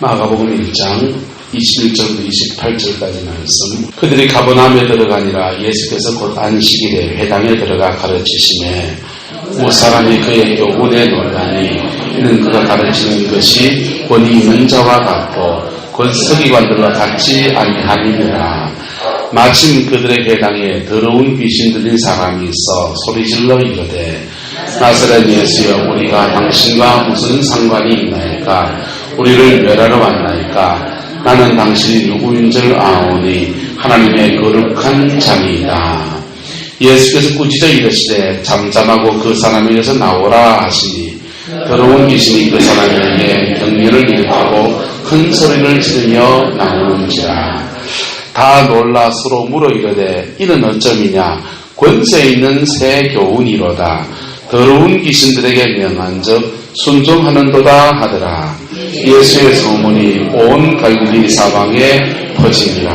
마가복음 1장 21절부터 28절까지 말씀. 그들이 가버나움에 들어가니라. 예수께서 곧 안식일에 회당에 들어가 가르치시매 무사람이 그의 교훈에 놀라니 이는 그가 가르치는 것이 권위 있는 자와 같고 곧 서기관들과 같지 아니하니라. 마침 그들의 회당에 더러운 귀신 들린 사람이 있어 소리질러 이르되 나사렛 예수여, 우리가 당신과 무슨 상관이 있나이까? 우리를 멸하러 왔나이까? 나는 당신이 누구인 줄 아오니 하나님의 거룩한 자니이다. 예수께서 꾸짖어 이르시되 잠잠하고 그 사람에게서 나오라 하시니 더러운 귀신이 그 사람에게 경련을 일으키고 큰 소리를 지르며 나오는지라. 다 놀라 서로 물어 이르되 이는 어쩌미냐? 권세 있는 새 교훈이로다. 더러운 귀신들에게 명한즉 순종하는도다 하더라. 예수의 소문이 온 갈릴리 사방에 퍼지니라.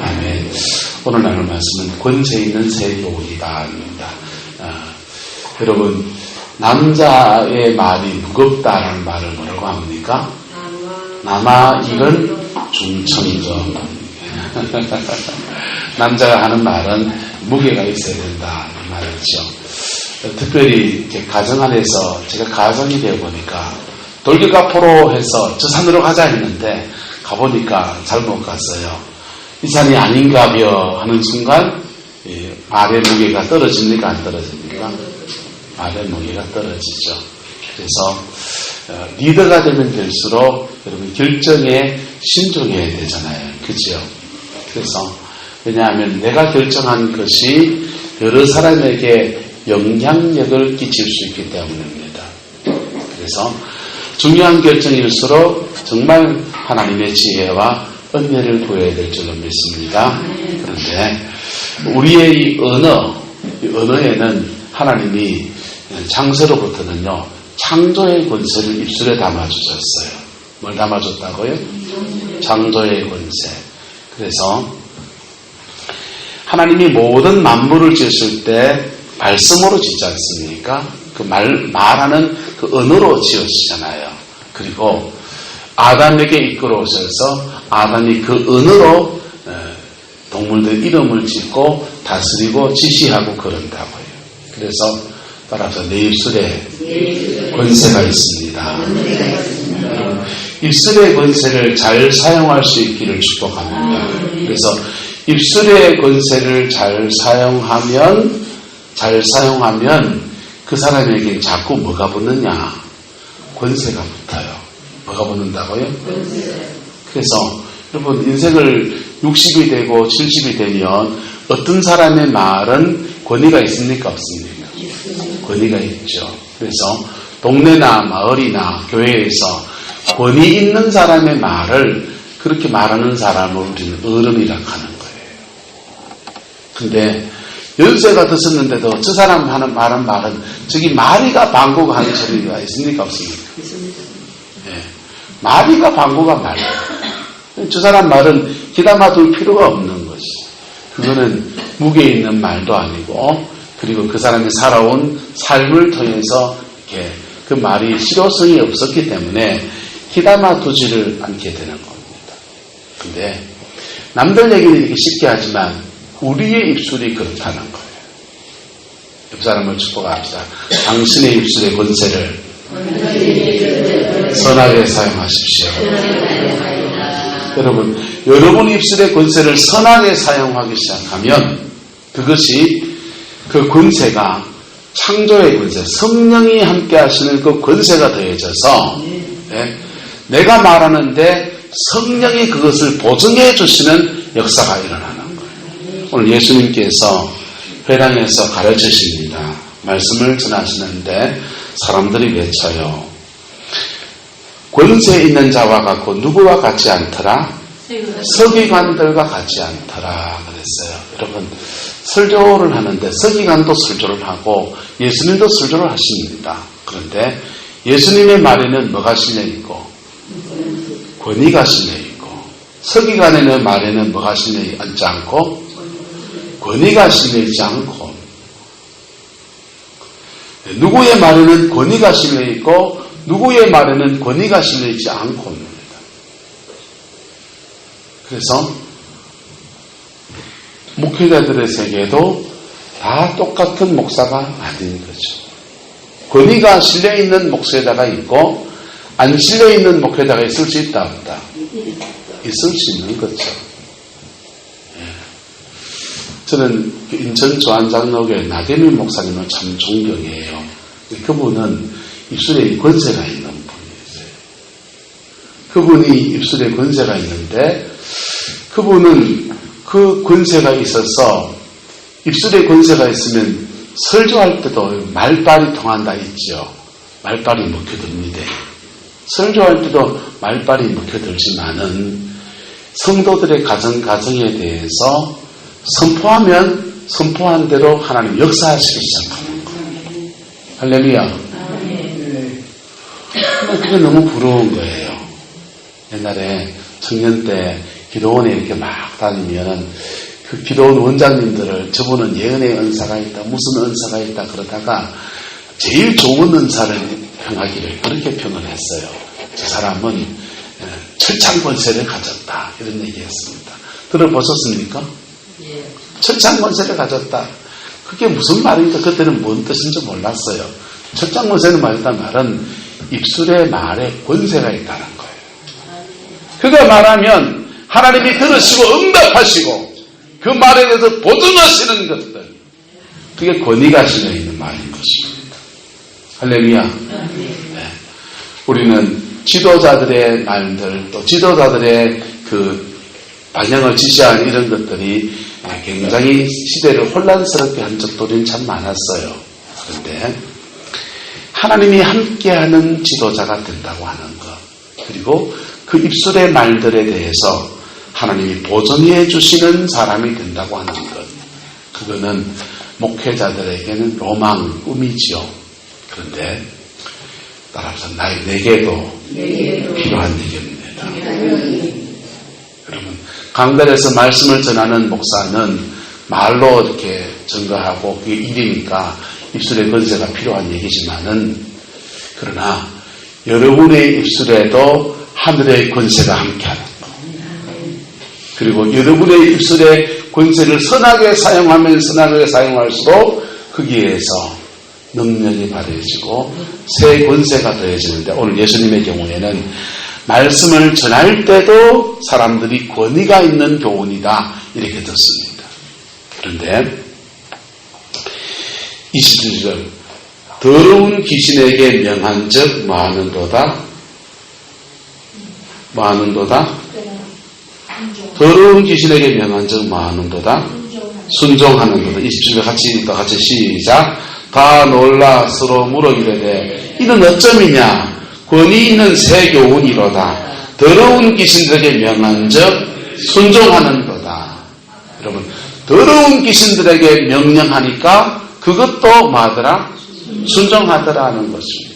아멘. 오늘 나눌 말씀은 권세 있는 새 교훈이다입니다. 여러분, 남자의 말이 무겁다라는 말을 뭐라고 합니까? 남아 이건 중천이죠. 남자가 하는 말은 무게가 있어야 된다 이 말이죠. 특별히 이렇게 가정 안에서 제가 가정이 되어 보니까 돌격앞으로 해서 저 산으로 가자 했는데 가보니까 잘못 갔어요. 이 산이 아닌가벼 하는 순간 말의 무게가 떨어집니까? 안 떨어집니까? 말의 무게가 떨어지죠. 그래서 리더가 되면 될수록 여러분 결정에 신중해야 되잖아요. 그죠? 그래서 왜냐하면 내가 결정한 것이 여러 사람에게 영향력을 끼칠 수 있기 때문입니다. 그래서 중요한 결정일수록 정말 하나님의 지혜와 은혜를 구해야 될 줄로 믿습니다. 그런데 우리의 이 언어에는 하나님이 창세로부터는요 창조의 권세를 입술에 담아주셨어요. 뭘 담아줬다고요? 창조의 권세. 그래서 하나님이 모든 만물을 지었을 때 말씀으로 짓지 않습니까? 그 말하는 그 언어로 지으시잖아요. 그리고 아담에게 이끌어오셔서 아담이 그 언어로 동물들 이름을 짓고 다스리고 지시하고 그런다고요. 그래서 따라서 내 입술에 권세가 있습니다. 입술의 권세를 잘 사용할 수 있기를 축복합니다. 그래서 입술의 권세를 잘 사용하면 그 사람에게 자꾸 뭐가 붙느냐? 권세가 붙어요. 뭐가 붙는다고요? 그래서 여러분 인생을 60이 되고 70이 되면 어떤 사람의 말은 권위가 있습니까? 없습니까? 권위가 있죠. 그래서 동네나 마을이나 교회에서 권위 있는 사람의 말을 그렇게 말하는 사람을 우리는 어른이라고 하는 거예요. 근데 연세가 드셨는데도 저 사람 하는 말은 저기 마리가 방구가 하는 소리가 있습니까? 없습니까? 네. 마리가 방구가 말이에요. 저 사람 말은 귀담아 둘 필요가 없는 것이. 그거는 무게 있는 말도 아니고 그리고 그 사람이 살아온 삶을 통해서 이렇게 그 말이 실효성이 없었기 때문에 귀담아 두지를 않게 되는 겁니다. 근데 남들 얘기는 이렇게 쉽게 하지만 우리의 입술이 그렇다는 거예요. 옆 사람을 축복합시다. 당신의 입술의 권세를 선하게 사용하십시오. 여러분 입술의 권세를 선하게 사용하기 시작하면 그것이 그 권세가 창조의 권세, 성령이 함께 하시는 그 권세가 더해져서 내가 말하는데 성령이 그것을 보증해 주시는 역사가 일어나는 거예요. 오늘 예수님께서 회당에서 가르치십니다. 말씀을 전하시는데 사람들이 외쳐요. 권세 있는 자와 같고 누구와 같지 않더라? 서기관들과 같지 않더라 그랬어요. 여러분 설교를 하는데 서기관도 설교를 하고 예수님도 설교를 하십니다. 그런데 예수님의 말에는 뭐가 실려있고 권위가 실려있고 서기관의 말에는 뭐가 실려있지 않고 권위가 실려있지 않고 누구의 말에는 권위가 실려있고 누구의 말에는 권위가 실려있지 않고 있습니다. 그래서 목회자들의 세계도 다 똑같은 목사가 아닌 거죠. 권위가 실려있는 목회자가 있고 안 실려있는 목회자가 있을 수 있다 없다? 있을 수 있는 거죠. 저는 인천 조안장로교회 나대미 목사님을 참 존경해요. 그분은 입술에 권세가 있는 분이세요. 그분이 입술에 권세가 있는데 그분은 그 권세가 있어서 입술에 권세가 있으면 설교할 때도 말빨이 통한다 있죠. 말빨이 먹혀듭니다. 설교할 때도 말빨이 먹혀들지만은 성도들의 가정에 대해서 선포하면 선포한 대로 하나님 역사하시기 시작하는 거예요. 할렐루야. 그게 너무 부러운 거예요. 옛날에 청년 때 기도원에 이렇게 막 다니면 그 기도원 원장님들을 저분은 예언의 은사가 있다, 무슨 은사가 있다 그러다가 제일 좋은 은사를 평하기를 그렇게 평을 했어요. 저 사람은 철창권세를 가졌다 이런 얘기했습니다. 들어보셨습니까? 철창권세를 가졌다. 그게 무슨 말인가 그때는 뭔 뜻인지 몰랐어요. 철창권세를 말했다는 말은 입술에 말에 권세가 있다는 거예요. 그가 말하면 하나님이 들으시고 응답하시고 그 말에 대해서 보증하시는 것들, 그게 권위가 실려있는 말인 것입니다. 할렐루야. 네. 우리는 지도자들의 말들, 또 지도자들의 그 방향을 지시하는 이런 것들이 굉장히 시대를 혼란스럽게 한 적들이 참 많았어요. 그런데 하나님이 함께하는 지도자가 된다고 하는 것, 그리고 그 입술의 말들에 대해서 하나님이 보존해 주시는 사람이 된다고 하는 것, 그거는 목회자들에게는 로망, 꿈이지요. 그런데 따라서 내게도 필요한 얘기입니다. 여러분, 강단에서 말씀을 전하는 목사는 말로 이렇게 증거하고 그게 일이니까 입술의 권세가 필요한 얘기지만은, 그러나 여러분의 입술에도 하늘의 권세가 함께하는 것, 그리고 여러분의 입술의 권세를 선하게 사용하면 선하게 사용할수록 거기에서 능력이 발휘해지고 새 권세가 더해지는데, 오늘 예수님의 경우에는 말씀을 전할 때도 사람들이 권위가 있는 교훈이다 이렇게 듣습니다. 그런데 27절, 더러운 귀신에게 명한즉 뭐하는도다? 더러운 귀신에게 명한즉 뭐하는도다? 순종하는도다. 27절 같이 시작. 다 놀라 서로 물어이르되 이는 어쩌미냐? 권위 있는 새 교훈이로다. 더러운 귀신들에게 명한즉 순종하는도다. 여러분, 더러운 귀신들에게 명령하니까 그것도 뭐하더라? 순종하더라는 것입니다.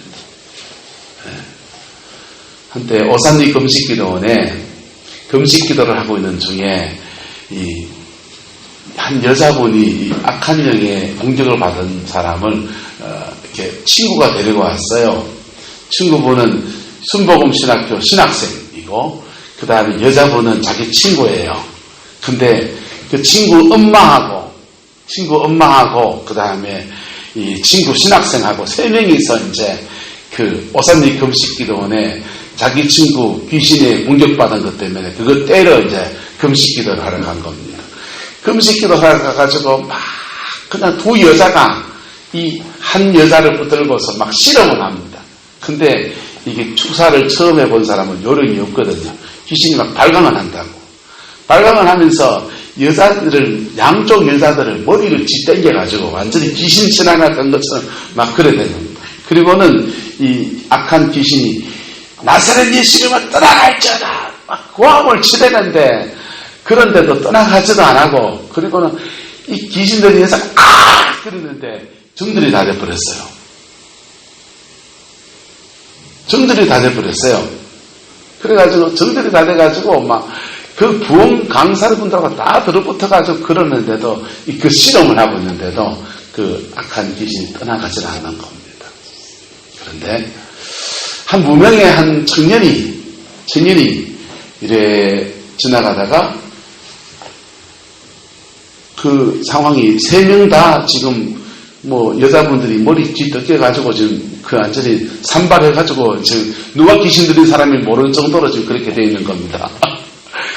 한때 오산리 금식기도원에 금식기도를 하고 있는 중에 한 여자분이 악한 영의 공격을 받은 사람을 이렇게 친구가 데리고 왔어요. 친구분은 순복음 신학교 신학생이고, 그 다음에 여자분은 자기 친구예요. 근데 그 친구 엄마하고, 그 다음에 이 친구 신학생하고 3명이서 이제 그 오산리 금식기도원에 자기 친구 귀신에 공격받은 것 때문에 그거 때려 이제 금식기도를 하러 간 겁니다. 금식기도 하러 가가지고 막 그냥 두 여자가 이 한 여자를 붙들고서 막 실험을 합니다. 근데 이게 축사를 처음 해본 사람은 요령이 없거든요. 귀신이 막 발광을 한다고. 발광을 하면서 양쪽 여자들을 머리를 쥐땡겨가지고 완전히 귀신 신앙을 한 것처럼 막 그래 되는 겁니다. 그리고는 이 악한 귀신이 나사렛 예수님을 떠나갈지어다 막 고함을 치대는데, 그런데도 떠나가지도 안 하고, 그리고는 이 귀신들이 해서 그러는데 정들이 다 돼버렸어요. 그래가지고 정들이 다 돼가지고 막 그 부흥 강사분들하고 다 들어붙어가지고 그러는데도, 그 실험을 하고 있는데도 그 악한 귀신이 떠나가지 않는 겁니다. 그런데 한 무명의 한 청년이 이래 지나가다가 그 상황이 3명 다 지금 뭐 여자분들이 머리 뒤덮여가지고 지금 그 완전히 산발해가지고 지금 누가 귀신 들린 사람이 모르는 정도로 지금 그렇게 되어 있는 겁니다.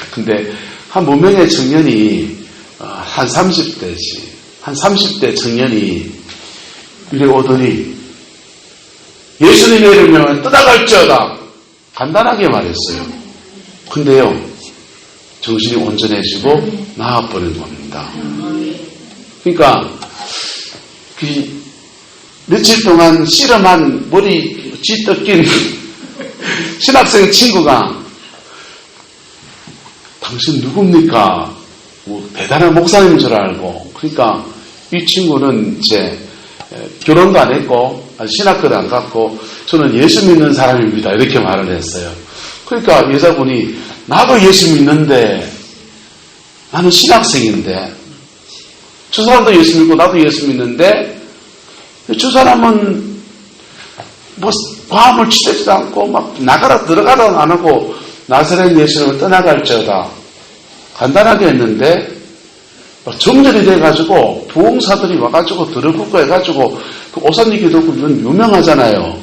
근데 한 무명의 청년이 한 30대 청년이 이래 오더니 예수님의 이름을 떠나갈지어다 간단하게 말했어요. 근데요 정신이 온전해지고 나아버린 겁니다. 그러니까 며칠 동안 씨름한 머리 쥐떡긴 신학생 친구가 당신 누굽니까? 뭐 대단한 목사님인 줄 알고 그러니까 이 친구는 이제 결혼도 안 했고 신학교도 안 갔고 저는 예수 믿는 사람입니다 이렇게 말을 했어요. 그러니까 여자분이 나도 예수 믿는데 나는 신학생인데 저 사람도 예수 믿고 나도 예수 믿는데 저 사람은 뭐 과음을 치대지도 않고 막 나가라 들어가라 안 하고 나사렛 예수님을 떠나갈지어다 간단하게 했는데 정전이 돼가지고 부흥사들이 와가지고 들어붙고 해가지고 그 오산리 기독교는 유명하잖아요.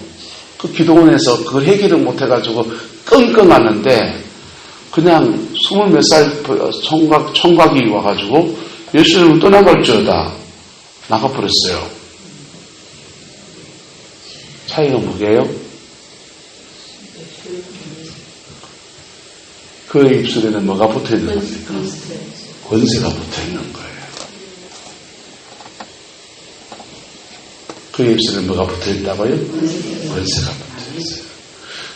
그 기도원에서 그걸 해결을 못해가지고 끙끙하는데 그냥 20몇 살 총각이 와가지고 예수님을 떠나갈지어다 나가버렸어요. 차이가 뭐게요? 그의 입술에는 뭐가 붙어있는 겁니까? 권세가 붙어있는 거예요. 그의 입술에 뭐가 붙어있다고요? 권세가 붙어있어요.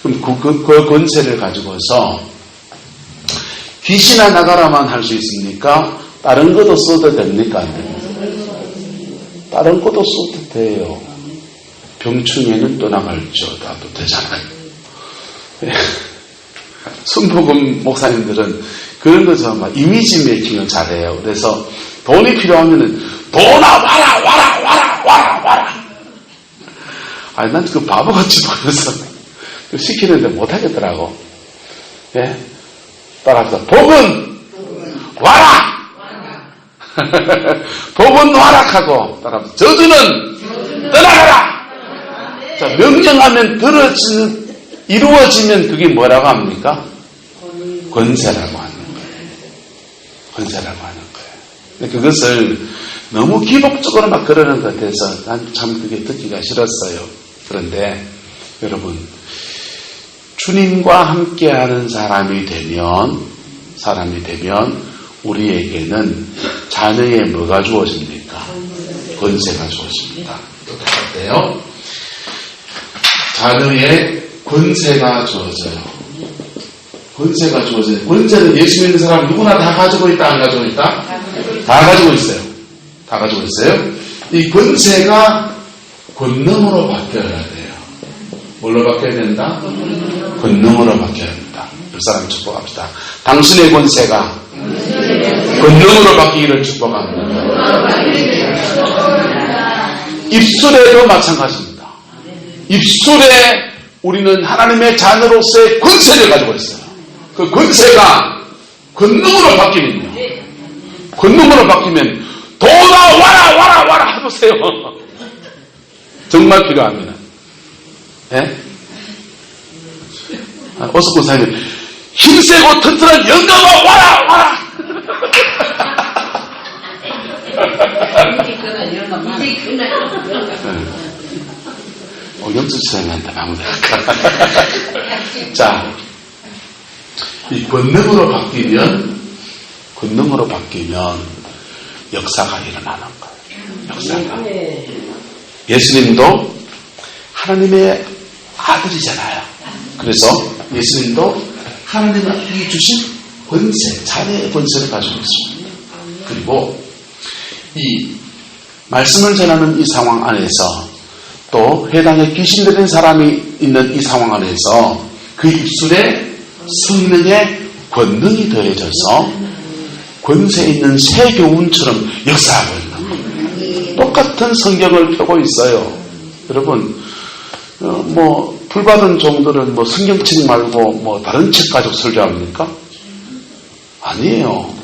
그럼 그 권세를 가지고서 귀신아 나가라만 할 수 있습니까? 다른 것도 써도 됩니까? 안 됩니까? 다른 것도 써도 돼요. 병충해는 떠나갈지어다도 되잖아요. 순복음 목사님들은 그런 거죠. 막 이미지 메이킹을 잘해요. 그래서 돈이 필요하면은 돈아 와라. 아니 난 그 바보같이 보여서 시키는데 못하겠더라고. 예? 따라서 복은 와라. 복은 와락하고 따라서 저주는 떠나가라. 자, 명령하면 이루어지면 그게 뭐라고 합니까? 권세라고 하는 거예요. 권세라고 하는 거예요. 그것을 너무 기복적으로 막 그러는 것 같아서 난 참 그게 듣기가 싫었어요. 그런데 여러분 주님과 함께하는 사람이 되면 우리에게는 자녀의 뭐가 주어집니까? 권세가 주어집니다. 또 똑같아요. 자녀의 권세가 주어져요. 권세가 주어져요. 권세는 예수 믿는 사람 누구나 다 가지고 있다, 안 가지고 있다? 다 가지고 있어요. 다 가지고 있어요. 이 권세가 권능으로 바뀌어야 돼요. 뭘로 바뀌어야 된다? 권능으로 바뀌어야 된다. 그 사람 축복합시다. 당신의 권세가 권능으로 바뀌기를 축복합니다. 입술에도 마찬가지입니다. 입술에 우리는 하나님의 자녀로서의 권세를 가지고 있어요. 그 권세가 권능으로 바뀌면요. 권능으로 바뀌면 도나 와라 해보세요. 정말 필요합니다. 예? 오석군 사님이 힘세고 튼튼한 영감아 와라. 영수치장한테 아무나 자, 이 권능으로 바뀌면 역사가 일어나는 거예요. 역사가. 예수님도 하나님의 아들이잖아요. 그래서 예수님도 하나님이 주신 권세, 자녀의 권세를 가지고 있습니다. 그리고 이 말씀을 전하는 이 상황 안에서 또 해당에 귀신 들린 사람이 있는 이 상황 안에서 그 입술에 성령의 권능이 더해져서 권세 있는 새 교훈처럼 역사하고 있는 겁니다. 똑같은 성경을 펴고 있어요. 여러분, 불받은 종들은 뭐 성경책 말고 뭐 다른 책 가지고 설교합니까? 아니에요.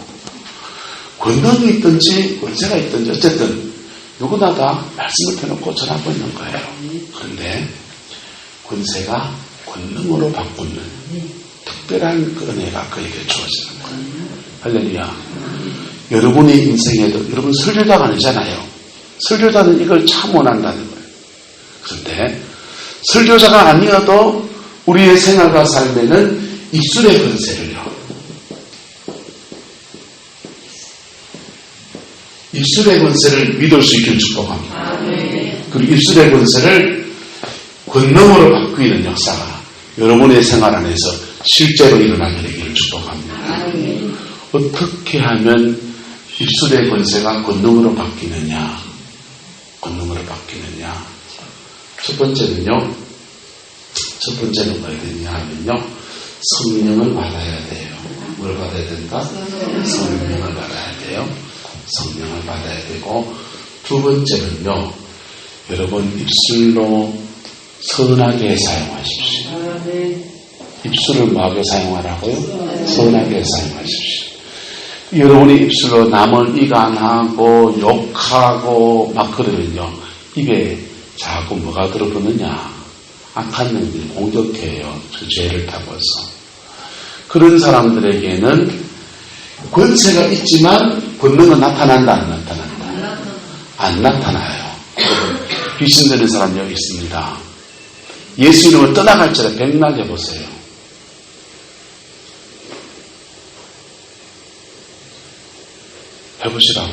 권능이 있든지 권세가 있든지 어쨌든 누구나 다 말씀을 펴놓고 전하고 있는 거예요. 그런데 권세가 권능으로 바꾸는 특별한 그 은혜가 그에게 주어지는 거예요. 할렐루야. 여러분의 인생에도 여러분 설교자가 아니잖아요. 설교자는 이걸 참 원한다는 거예요. 그런데 설교자가 아니어도 우리의 생활과 삶에는 입술의 권세를요. 입술의 권세를 믿을 수 있기를 축복합니다. 그리고 입술의 권세를 권능으로 바꾸는 역사가 여러분의 생활 안에서 실제로 일어나게 되기를 축복합니다. 어떻게 하면 입술의 권세가 권능으로 바뀌느냐? 권능으로 바뀌느냐? 첫 번째는 뭐야 되냐 하면요. 성령을 받아야 돼요. 뭘 받아야 된다? 성령을 받아야 돼요. 성령을 받아야 되고, 두 번째는요. 여러분 입술로 선하게 사용하십시오. 입술을 뭐하게 사용하라고요? 선하게 사용하십시오. 여러분의 입술로 남을 이간하고 욕하고 막 그러면요. 입에 자꾸 뭐가 들어붙느냐? 악한 영들이 공격해요. 그 죄를 타고서. 그런 사람들에게는 권세가 있지만 권능은 나타난다, 안 나타난다? 안 나타나요. 귀신 들린 사람 여기 있습니다. 예수 이름을 떠나갈지라 백날 해보세요. 해보시라고.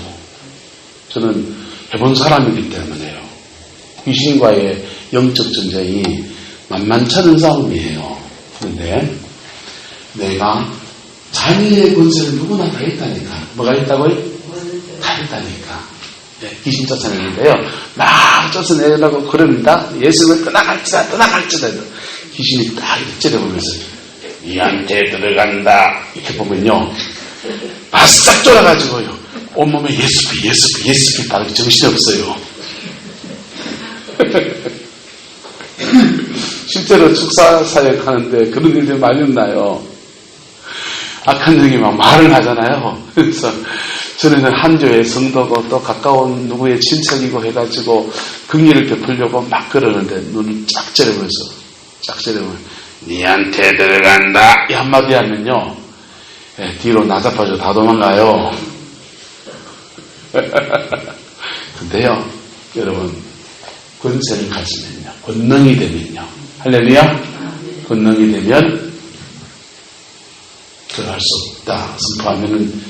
저는 해본 사람이기 때문에요. 귀신과의 영적 전쟁이 만만찮은 싸움이에요. 그런데 내가 자녀의 권세를 누구나 다 있다니까. 뭐가 있다고요? 다 있다니까. 네, 귀신 쫓아내는데요. 막 쫓아내려고 그럽니다. 예수를 떠나갈지라. 귀신이 딱 이렇게 째려보면서 니한테 들어간다. 이렇게 보면요. 바싹 쫄아가지고요. 온몸에 예수피 딱 정신이 없어요. 실제로 축사 사역하는데 그런 일들이 많이 있나요? 악한 영이 막 말을 하잖아요. 그래서 전에는 한 교회 성도고 또 가까운 누구의 친척이고 해가지고 긍휼을 베풀려고 막 그러는데 눈을 쫙 째려보면서 니한테 들어간다 이 한마디 하면요. 뒤로 나자빠져 다 도망가요. 근데요 여러분 권세를 가지면요 권능이 되면요 할렐루야 권능이 되면 들어갈 수 없다 선포하면은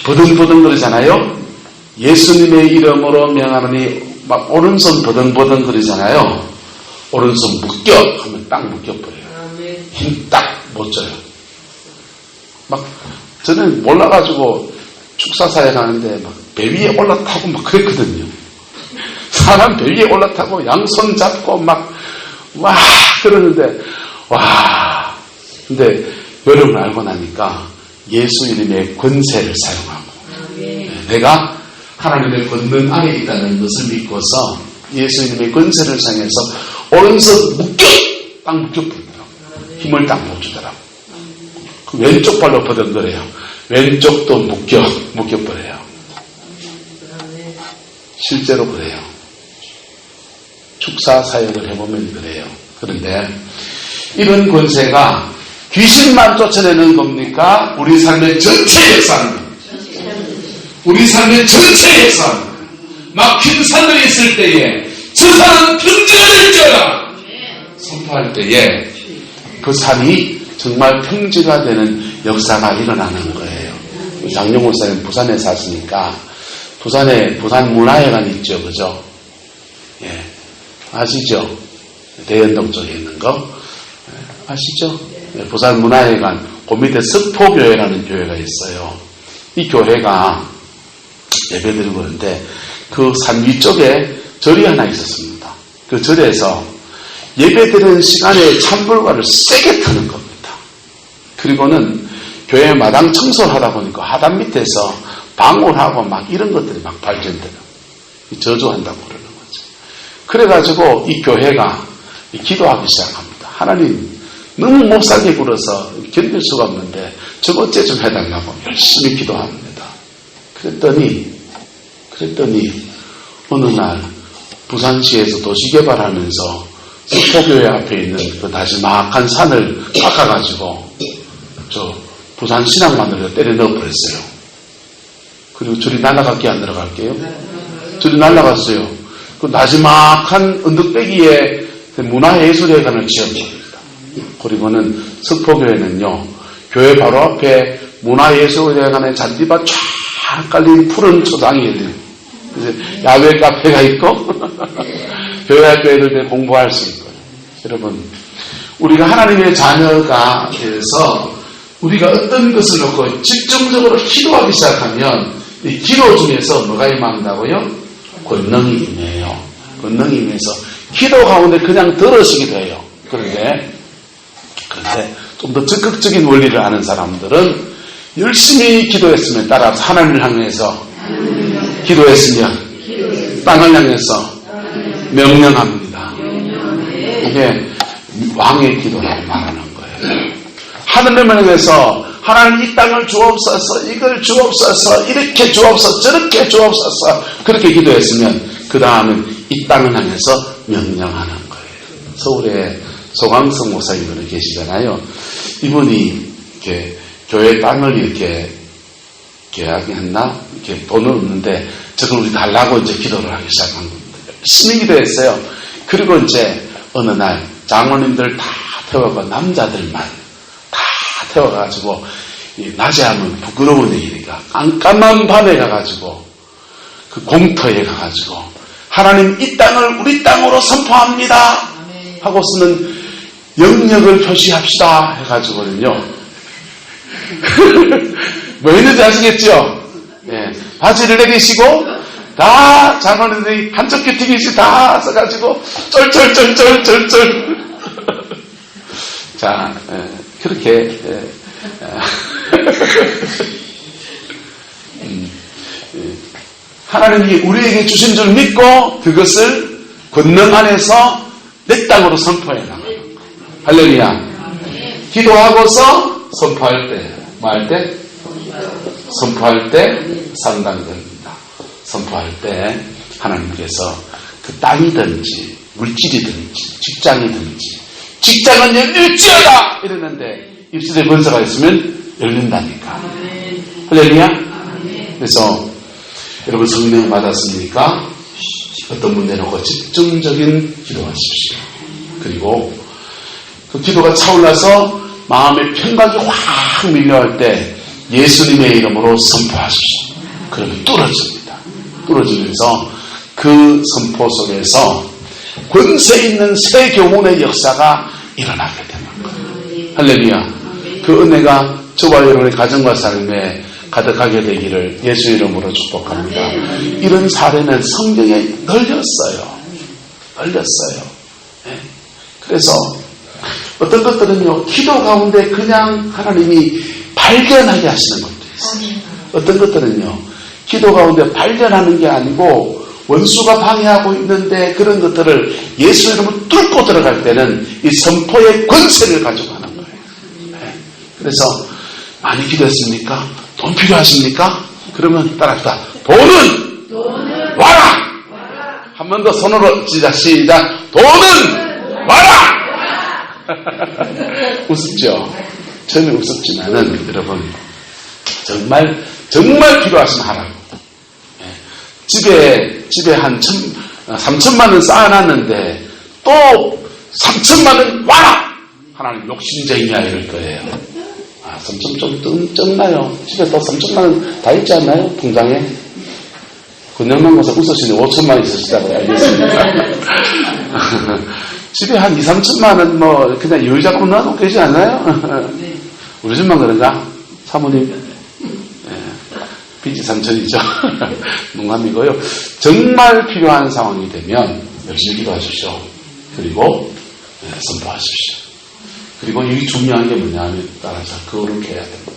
버등버등 그러잖아요. 예수님의 이름으로 명하느니 막 오른손 버등버등 그러잖아요. 오른손 묶여 하면 딱 묶여버려요. 힘 딱 못 줘요. 막 저는 몰라가지고 축사사에 가는데 막 배 위에 올라타고 막 그랬거든요. 사람 배 위에 올라타고 양손 잡고 막 와 그러는데 와 근데 여러분 알고 나니까 예수 이름의 권세를 사용하고 내가 하나님의 권능 안에 있다는 것을 믿고서 예수 이름의 권세를 사용해서 오른손 딱 묶여버리더라고요. 힘을 딱 못 주더라고요. 그 왼쪽 발로 버덩거려요. 왼쪽도 묶여버려요. 실제로 그래요. 축사 사역을 해보면 그래요. 그런데 이런 권세가 귀신만 쫓아내는 겁니까? 우리 삶의 전체 역사입니다. 우리 삶의 전체 역사입니다. 막힌 산들이 있을 때에 저 산은 평지가 될지어다 선포할 때에 그 산이 정말 평지가 되는 역사가 일어나는 거예요. 장용 목사님 부산에 사시니까 부산 문화회관 있죠, 그죠? 예, 아시죠? 대연동 쪽에 있는 거 아시죠? 예, 부산 문화회관 그 밑에 석포교회라는 교회가 있어요. 이 교회가 예배드리고 그러는데 그 산 위쪽에 절이 하나 있었습니다. 그 절에서 예배드리는 시간에 찬불과를 세게 트는 겁니다. 그리고는 교회 마당 청소를 하다 보니까 하단 밑에서 방울하고 막 이런 것들이 막 발견돼요. 저주한다고 그러는 거죠. 그래가지고 이 교회가 기도하기 시작합니다. 하나님, 너무 못 살게 굴어서 견딜 수가 없는데 좀 어째 좀 해달라고 열심히 기도합니다. 그랬더니 어느 날 부산시에서 도시개발하면서 석포교회 앞에 있는 그 나지막한 산을 깎아가지고 저 부산 신앙만으로 때려 넣어버렸어요. 그리고 줄이 날아갈게 안 들어갈게요? 줄이 날아갔어요. 그 나지막한 언덕배기에 문화예술회관을 지었습니다. 그리고는 석포교회는요, 교회 바로 앞에 문화예술회관에 잔디밭 쫙 깔린 푸른 초당이 있는 야외 카페가 있고 교회 학교 애들 공부할 수 있고요. 여러분, 우리가 하나님의 자녀가 돼서 우리가 어떤 것을 놓고 집중적으로 기도하기 시작하면 이 기도 중에서 뭐가 임한다고요? 권능이 임해요. 권능이 임해서 기도 가운데 그냥 들어서기도 해요. 그런데 좀 더 적극적인 원리를 아는 사람들은 열심히 기도했으면 따라서 하나님을 향해서 기도했으면 땅을 향해서 명령합니다. 이게 왕의 기도라고 말하는 거예요. 하늘님을 향해서 하나님 이 땅을 주옵소서, 이걸 주옵소서, 이렇게 주옵소서, 저렇게 주옵소서, 그렇게 기도했으면 그 다음은 이 땅을 향해서 명령하는 거예요. 서울에 소강성 목사님들이 계시잖아요. 이분이 이렇게 교회 땅을 이렇게 계약했나? 이렇게 돈을 얻는데 저걸 우리 달라고 이제 기도를 하기 시작한 겁니다. 열심히 기도했어요. 그리고 이제 어느 날 장로님들 다 태워가 남자들만 다 태워가지고 낮에 하면 부끄러운 일이니까 깜깜한 밤에 가가지고 그 공터에 가가지고 하나님 이 땅을 우리 땅으로 선포합니다 하고서는 영역을 표시합시다 해가지고는요. 뭐 했는지 아시겠죠? 네. 바지를 내리시고 다 장로님들이 한쪽 귀티기씩 다 써가지고 쫄쫄쫄쫄쫄쫄 자 그렇게 하나님이 우리에게 주신 줄 믿고 그것을 권능 안에서 내 땅으로 선포해 나가는 거예요. 할렐루야. 기도하고서 선포할 때 뭐 할 때? 선포할 때 상당됩니다. 선포할 때 하나님께서 그 땅이든지 물질이든지 직장이든지 직장은 열릴지어다 이러는데 입술에 권세가 있으면 열린다니까. 할렐루야. 그래서 여러분 성령 받았으니까 어떤 문제 놓고 집중적인 기도하십시오. 그리고 그 기도가 차올라서 마음의 평강이 확 밀려올 때 예수님의 이름으로 선포하십시오. 그러면 뚫어집니다. 뚫어지면서 그 선포 속에서 권세 있는 새 교훈의 역사가 일어나게 되는 거예요. 할렐루야. 그 은혜가 저와 여러분의 가정과 삶에 가득하게 되기를 예수 이름으로 축복합니다. 이런 사례는 성경에 널렸어요. 네. 그래서 어떤 것들은요, 기도 가운데 그냥 하나님이 발견하게 하시는 것도 있어요. 어떤 것들은요, 기도 가운데 발견하는 게 아니고 원수가 방해하고 있는데 그런 것들을 예수 이름으로 뚫고 들어갈 때는 이 선포의 권세를 가지고 하는 거예요. 네. 그래서 많이 기도했습니까? 돈 필요하십니까? 그러면 따라합시다. 돈은 와라! 한 번 더 손으로 시작. 돈은 와라! 웃었죠? 처음에 웃었지만은 여러분 정말 필요하시면 하라고. 집에 한 3천만 원 쌓아놨는데 또 3천만 원 와라! 하나님 욕심쟁이야 이럴 거예요. 3천 좀 적나요? 집에 또 3천만 원 다 있지 않나요? 통장에? 권영만고사 웃으시네. 5천만 원 있으시다고 알겠습니다. 집에 한 2, 3천만 원 뭐 그냥 여유 잡고 놔두고 계시지 않나요? 우리 집만 그런가? 사모님? 빚이 3천이죠. 농담이고요. 정말 필요한 상황이 되면 열심히 기도하십시오. 그리고 선포하십시오. 그리고 이 중요한 게 뭐냐면 따라서 거룩해야 됩니다.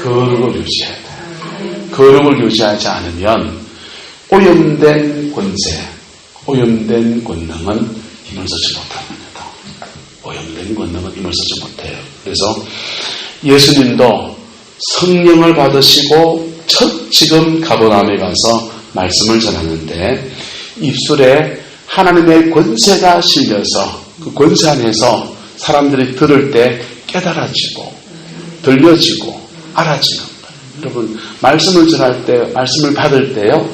거룩을 유지해야 돼요. 거룩을 유지하지 않으면 오염된 권세, 오염된 권능은 힘을 쓰지 못합니다. 오염된 권능은 힘을 쓰지 못해요. 그래서 예수님도 성령을 받으시고 첫 지금 가버나움에 가서 말씀을 전하는데 입술에 하나님의 권세가 실려서 그 권세 안에서 사람들이 들을 때 깨달아지고 들려지고 알아지는 거예요. 여러분 말씀을 전할 때 말씀을 받을 때요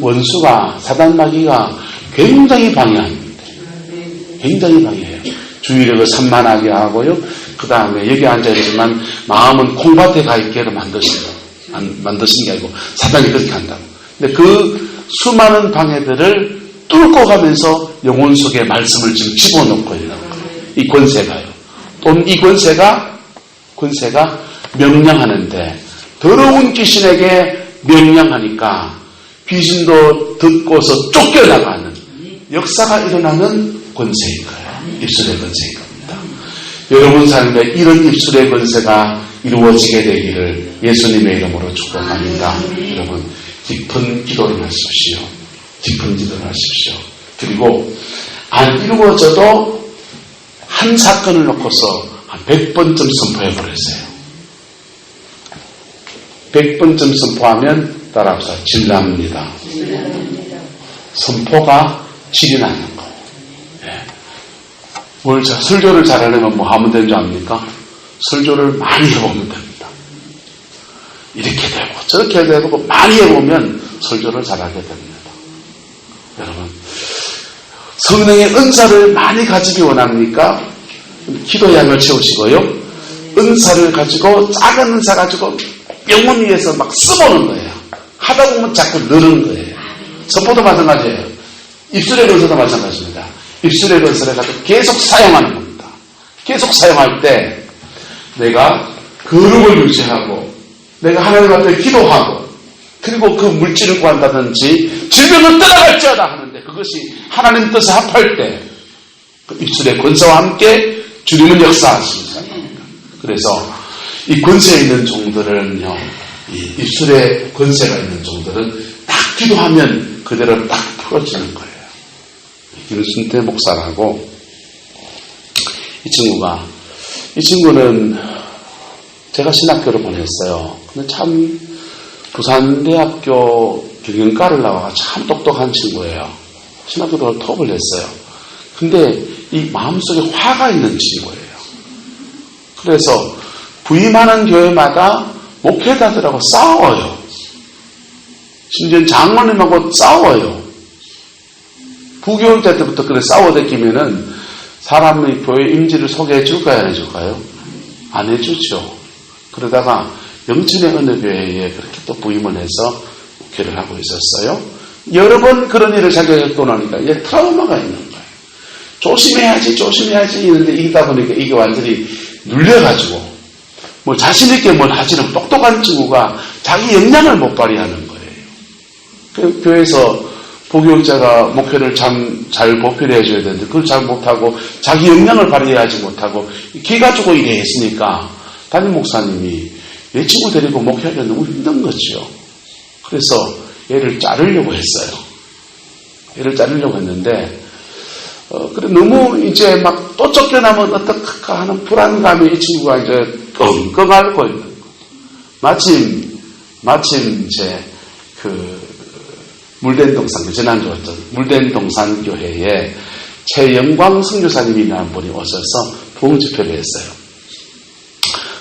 원수가 사단 마귀가 굉장히 방해합니다. 굉장히 방해해요. 주의력을 산만하게 하고요. 그 다음에 여기 앉아있지만 마음은 콩밭에 가 있게로 만드신 게 아니고 사단이 그렇게 한다고. 근데 그 수많은 방해들을 뚫고 가면서 영혼 속에 말씀을 지금 집어넣고 있는 거예요. 이 권세가요. 또 이 권세가 명령하는데 더러운 귀신에게 명령하니까 귀신도 듣고서 쫓겨나가는 역사가 일어나는 권세인 거예요. 입술의 권세인 겁니다. 여러분 삶에 이런 입술의 권세가 이루어지게 되기를 예수님의 이름으로 축복합니다. 여러분 깊은 기도를 하십시오. 깊은 기도를 하십시오. 그리고 안 이루어져도 한 사건을 놓고서 한 100번쯤 선포해버렸어요. 100번쯤 선포하면 따라합시다. 진납니다. 선포가 질이 나는 거예요. 네. 설교를 잘하려면 뭐 하면 되는 줄 압니까? 설교를 많이 해보면 됩니다. 이렇게 되고 저렇게 되고 많이 해보면 설교를 잘하게 됩니다. 여러분 성령의 은사를 많이 가지기 원합니까? 기도 양을 채우시고요. 은사를 가지고 작은 은사 가지고 영혼 위에서 막 써보는 거예요. 하다 보면 자꾸 늘는 거예요. 선포도 마찬가지예요. 입술의 건설도 마찬가지입니다. 입술의 건설을 가지고 계속 사용하는 겁니다. 계속 사용할 때 내가 거룩을 유지하고 내가 하나님 앞에 기도하고 그리고 그 물질을 구한다든지 질병을 떠나갈지어다 하는데 그것이 하나님 뜻에 합할 때 그 입술의 권세와 함께 주님은 역사하십니다. 그래서 이 권세에 있는 종들은요, 이 입술에 권세가 있는 종들은 딱 기도하면 그대로 딱 풀어지는 거예요. 김순태 목사라고 이 친구는 제가 신학교를 보냈어요. 근데 참 부산대학교 경영과를 나와서 참 똑똑한 친구예요. 신학교도 톱을 냈어요. 근데 이 마음속에 화가 있는 친구예요. 그래서 부임하는 교회마다 목회자들하고 싸워요. 심지어 장로님하고 싸워요. 부교육자 때부터 그래 싸워대끼면은 사람의 교회 임지를 소개해 줄까요? 안 해줄까요? 안 해주죠. 그러다가 영천의 어느 교회에 그렇게 또 부임을 해서 목회를 하고 있었어요. 여러 번 그런 일을 자기가 겪고 나니까 이게 트라우마가 있는 거예요. 조심해야지 이런데 이기다 보니까 이게 완전히 눌려가지고 뭐 자신있게 뭘 하지는 똑똑한 친구가 자기 역량을 못 발휘하는 거예요. 그 교회에서 부교육자가 목회를 참 잘 보필해 줘야 되는데 그걸 잘 못하고 자기 역량을 발휘하지 못하고 기 가지고 이래 했으니까 담임 목사님이 내 친구 데리고 목회하기가 너무 힘든 거죠. 그래서 얘를 자르려고 했어요. 얘를 자르려고 했는데 그래 너무 이제 막 또 쫓겨나면 어떡할까 하는 불안감에 이 친구가 이제 끙끙 앓고 있는 거예요. 마침 이제 그 물된동산 지난주 왔던 물된동산 교회에 최영광 선교사님이라는 분이 오셔서 부흥 집회를 했어요.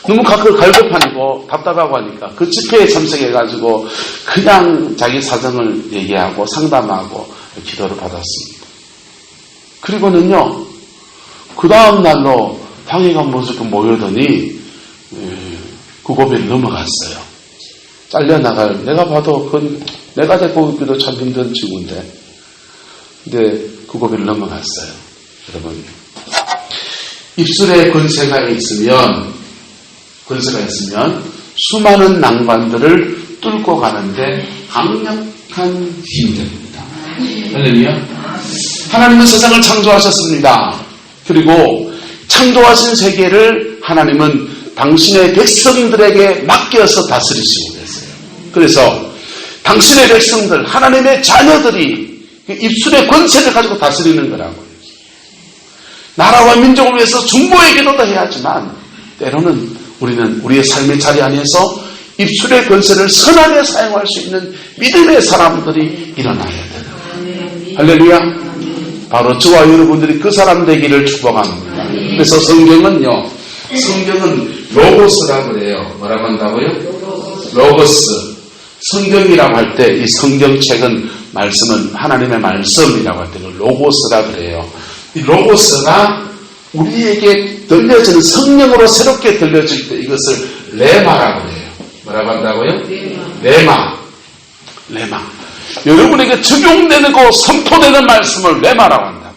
너무 갈급하고 답답하고 하니까 그 집회에 참석해가지고 그냥 자기 사정을 얘기하고 상담하고 기도를 받았습니다. 그리고는요, 그 다음날로 방해가 모습 모여더니 그 고비를 넘어갔어요. 잘려나갈, 내가 봐도 그건 내가 데리고 있기도 참 힘든 친구인데, 근데 그 고비를 넘어갔어요. 여러분, 입술에 권세가 있으면 수많은 난관들을 뚫고 가는데 강력한 힘이 됩니다. 할렐루야. 하나님은 세상을 창조하셨습니다. 그리고 창조하신 세계를 하나님은 당신의 백성들에게 맡겨서 다스리시고 계세요. 그래서 당신의 백성들, 하나님의 자녀들이 입술의 권세를 가지고 다스리는 거라고요. 나라와 민족을 위해서 중보의 기도도 해야 하지만 때로는 우리는 우리의 삶의 자리 안에서 입술의 권세를 선하게 사용할 수 있는 믿음의 사람들이 일어나야 돼요. 할렐루야. 바로 저와 여러분들이 그 사람 되기를 축복합니다. 그래서 성경은 로고스라고 그래요. 뭐라고 한다고요? 로고스. 성경이라고 할 때 이 성경책은 말씀은 하나님의 말씀이라고 할 때 로고스라 그래요. 이 로고스가 우리에게 들려지는 성령으로 새롭게 들려질 때 이것을 레마라고 해요. 뭐라고 한다고요? 레마. 여러분에게 적용되고 선포되는 말씀을 레마라고 한다.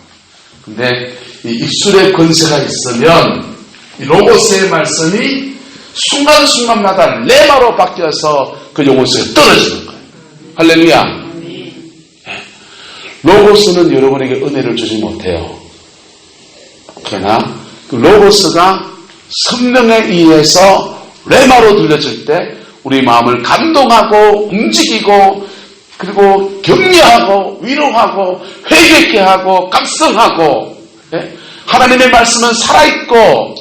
근데 이 입술의 권세가 있으면 이 로고스의 말씀이 순간순간마다 레마로 바뀌어서 그 영혼 속에 떨어지는 거예요. 할렐루야. 로고스는 여러분에게 은혜를 주지 못해요. 그러나 그 로고스가 성령에 의해서 레마로 들려질 때 우리 마음을 감동하고 움직이고 그리고 격려하고 위로하고 회개케 하고 각성하고 하나님의 말씀은 살아있고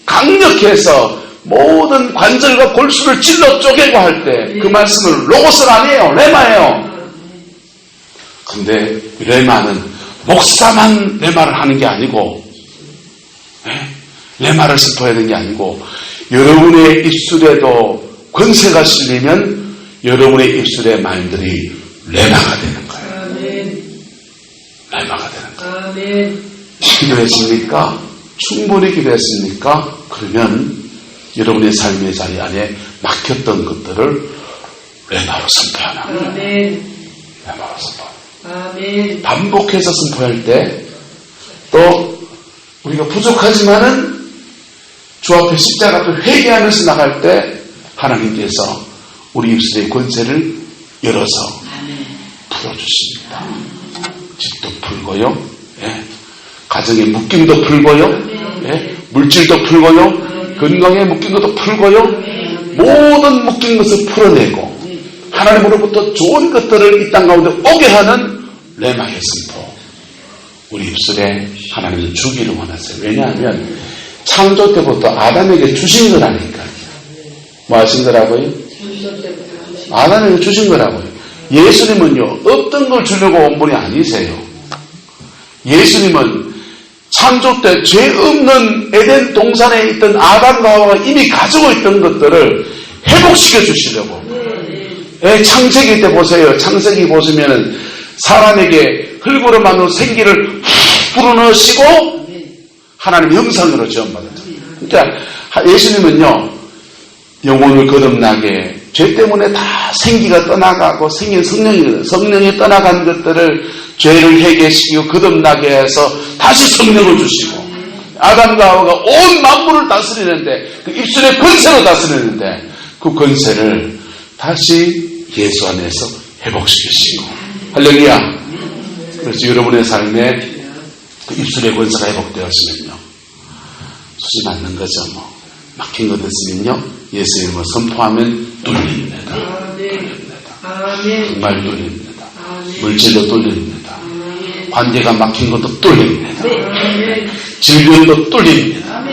강력해서 모든 관절과 골수를 찔러 쪼개고 할 때 그 말씀을 로고스가 아니에요. 레마예요. 근데 레마는 목사만 레마를 하는 게 아니고 레마를 선포해야 되는 게 아니고 여러분의 입술에도 권세가 실리면 여러분의 입술의 말들이 레마가 되는 거예요. 레마가 되는 거예요. 기도했습니까? 충분히 기도했습니까? 그러면 여러분의 삶의 자리 안에 막혔던 것들을 레마로 선포하라. 레마로 선포하라. 반복해서 선포할 때 또 우리가 부족하지만은 주 앞에 십자가 앞에 회개하면서 나갈 때 하나님께서 우리 입술의 권세를 열어서 풀어주십니다. 집도 풀고요. 가정의 묶임도 풀고요. 물질도 풀고요. 건강에 묶인 것도 풀고요. 모든 묶인 것을 풀어내고 하나님으로부터 좋은 것들을 이 땅 가운데 오게 하는 레마의 선포. 우리 입술에 하나님은 주기를 원하세요. 왜냐하면 창조 때부터 아담에게 주신 거라니까. 뭐 하신 거라고요? 아담에게 주신 거라고요. 예수님은요, 없던 걸 주려고 온 분이 아니세요. 예수님은 창조 때 죄 없는 에덴 동산에 있던 아담과 하와가 이미 가지고 있던 것들을 회복시켜 주시려고. 창세기 때 보세요. 창세기 보시면은 사람에게 흙으로 만든 생기를 불어넣으시고 하나님 형상으로 지원받았죠. 그러니까 예수님은요, 영혼을 거듭나게 죄 때문에 다 생기가 떠나가고 생긴 성령이 떠나간 것들을 죄를 해결시키고 거듭나게 해서 다시 성령을 주시고 아담과 하와가 온 만물을 다스리는데 그 입술의 권세로 다스리는데 그 권세를 다시 예수 안에서 회복시키시고 할렐루야. 그래서 여러분의 삶에 그 입술의 권세가 회복되었으면요 수지 맞는 거죠. 뭐 막힌 것 있으면요 예수 이름을 선포하면 뚫립니다. 정말 뚫립니다. 물질도 뚫립니다. 관계가 막힌 것도 뚫립니다. 질병도 뚫립니다.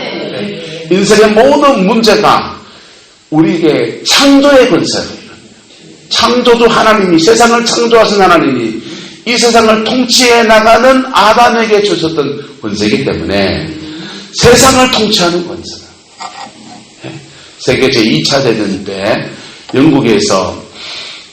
인생의 모든 문제가 우리에게 창조의 권세예요. 창조주 하나님이 세상을 창조하신 하나님이 이 세상을 통치해 나가는 아담에게 주셨던 권세이기 때문에 세상을 통치하는 권세다. 세계 제2차 대전 때 영국에서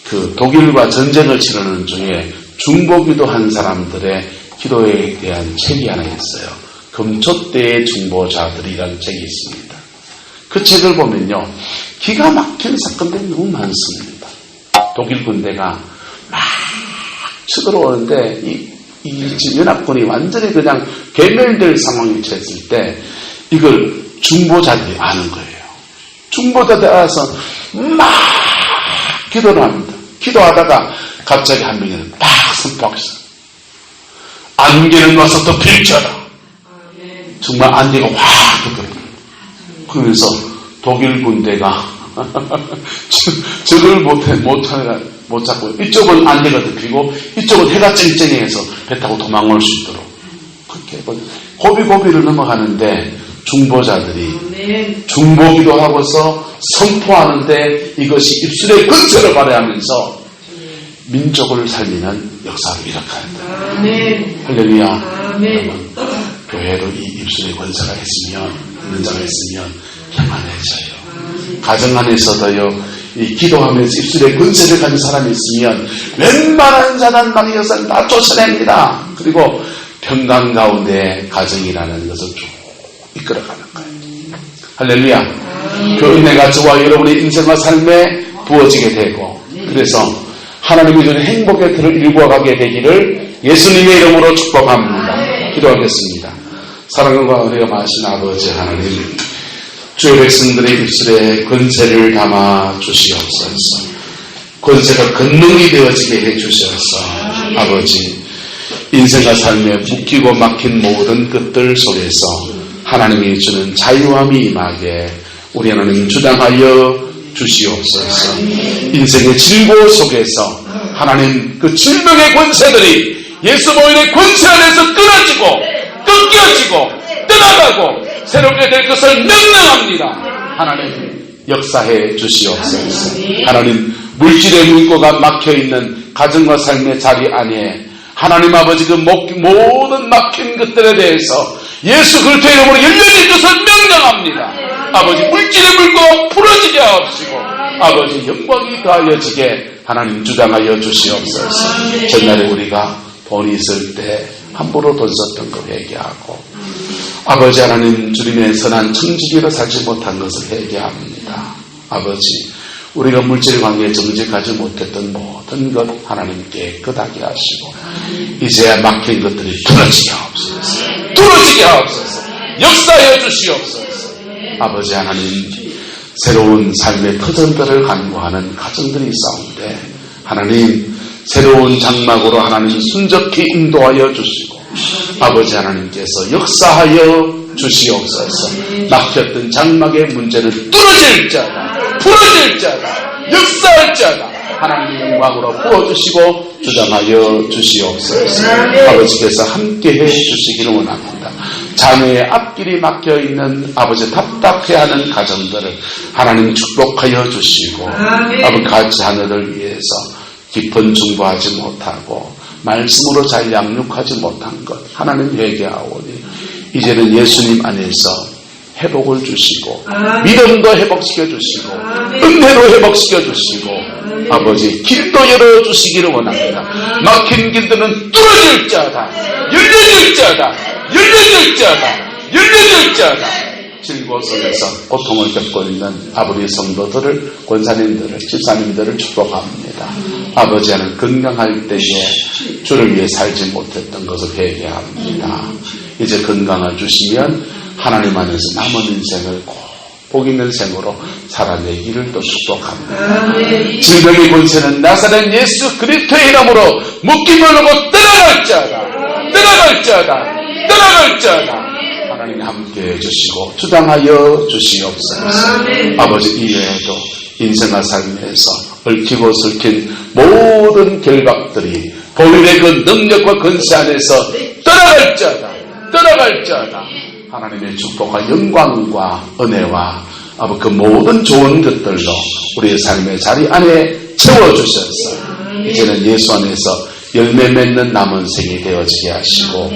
그 독일과 전쟁을 치르는 중에 중보기도한 사람들의 기도에 대한 책이 하나 있어요. 금초대의 중보자들이라는 책이 있습니다. 그 책을 보면요 기가 막힌 사건들이 너무 많습니다. 독일 군대가 막 쳐들어오는데 이 연합군이 완전히 그냥 괴멸될 상황이 처했을 때 이걸 중보자들이 아는 거예요. 중보자들이 알아서 막 기도를 합니다. 기도하다가 갑자기 한 명이 팍 선포하고 있어요. 안개는 와서 더 펼쳐라. 정말 안개가 확 덮여요. 그러면서 독일 군대가 적을 못 잡고 이쪽은 안개가 덮이고 이쪽은 해가 쨍쨍해서 배 타고 도망올 수 있도록 그렇게 고비고비를 넘어가는데 중보자들이 중보기도 하고서 선포하는데 이것이 입술의 권세를 발휘하면서 민족을 살리는 역사를 일으킨다. 할렐루야. 여러분, 교회도 이 입술의 권세가 있으면, 있는 자가 있으면 평안해져요. 가정 안에서도요, 이 기도하면서 입술의 권세를 가진 사람이 있으면 웬만한 자단만의 역사를 다 쫓아냅니다. 그리고 평강 가운데 가정이라는 것을 쭉 이끌어가는 거예요. 할렐루야. 그 은혜가 저와 여러분의 인생과 삶에 부어지게 되고, 그래서 하나님이 주는 행복의 틀을 일구어가게 되기를 예수님의 이름으로 축복합니다. 기도하겠습니다. 사랑과 은혜가 많으신 아버지 하나님, 주의 백성들의 입술에 권세를 담아 주시옵소서. 권세가 권능이 되어지게 해주셔서 아버지, 인생과 삶에 묶이고 막힌 모든 것들 속에서 하나님이 주는 자유함이 임하게 우리 하나님 주장하여 주시옵소서. 인생의 질고 속에서 하나님 그 질병의 권세들이 예수 보혈의 권세 안에서 끊어지고 꺾여지고 떠나가고 새롭게 될 것을 명령합니다. 하나님 역사해 주시옵소서. 하나님 물질의 문고가 막혀있는 가정과 삶의 자리 안에 하나님 아버지 그 모든 막힌 것들에 대해서 예수 그리스도의 이름으로 열려질 것을 명령합니다. 아버지 물질의 물고가 풀어지게 하옵시고 아버지 영광이 더하여지게 하나님 주장하여 주시옵소서. 전날에 우리가 돈이 있을 때 함부로 돈 썼던 거 회개하고 아버지 하나님 주님의 선한 청지기로 살지 못한 것을 회개합니다. 아버지 우리가 물질 관계에 정직하지 못했던 모든 것 하나님 깨끗하게 하시고 이제야 막힌 것들이 뚫어지게 하옵소서. 뚫어지게 하옵소서. 역사해 주시옵소서. 아버지 하나님 새로운 삶의 터전들을 간구하는 가정들이 있사온데 하나님 새로운 장막으로 하나님 순적히 인도하여 주시고 아버지 하나님께서 역사하여 주시옵소서. 막혔던 장막의 문제는 뚫어질 자다, 풀어질 자다, 역사할 자다. 하나님의 영광으로 부어주시고 주장하여 주시옵소서. 아버지께서 함께해 주시기를 원합니다. 자녀의 앞길이 막혀있는 아버지 답답해하는 가정들을 하나님 축복하여 주시고 아버지 자녀를 위해서 깊은 중보하지 못하고 말씀으로 잘 양육하지 못한 것 하나님 회개하오니 이제는 예수님 안에서 회복을 주시고 믿음도 회복시켜 주시고 은혜로 회복시켜 주시고 아버지 길도 열어주시기를 원합니다. 막힌 길들은 뚫어질 자다, 열려질 자다, 열려질 자다, 열려질 자다. 질고 속에서 고통을 겪고 있는 아버지 성도들을, 권사님들을, 집사님들을 축복합니다. 아버지는 건강할 때에 주를 위해 살지 못했던 것을 회개합니다. 이제 건강을 주시면 하나님 안에서 남은 인생을 복 있는 생으로 살아내기를 또 축복합니다. 질병의 권세는 나사렛 예수 그리스도의 이름으로 묶임을 놓고 떠나갈 자다, 떠나갈 자다, 떠나갈 자다. 하나님 함께해 주시고 주장하여 주시옵소서. 아버지 이외에도 인생과 삶에서 얽히고 설킨 모든 결박들이 보혈의 그 능력과 권세 안에서 떠나갈 자다, 떠나갈 자다. 하나님의 축복과 영광과 은혜와 아버지 그 모든 좋은 것들로 우리의 삶의 자리 안에 채워주셔서 이제는 예수 안에서 열매 맺는 남은 생이 되어지게 하시고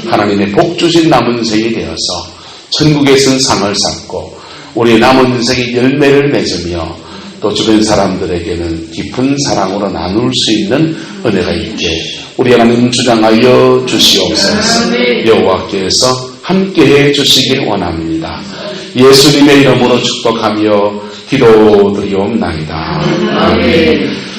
하나님의 복 주신 남은 생이 되어서 천국에선 상을 쌓고 우리의 남은 인생의 열매를 맺으며 또 주변 사람들에게는 깊은 사랑으로 나눌 수 있는 은혜가 있게 우리 하나님 주장하여 주시옵소서. 여호와께서 함께해 주시길 원합니다. 예수님의 이름으로 축복하며 기도드리옵나이다. 아멘.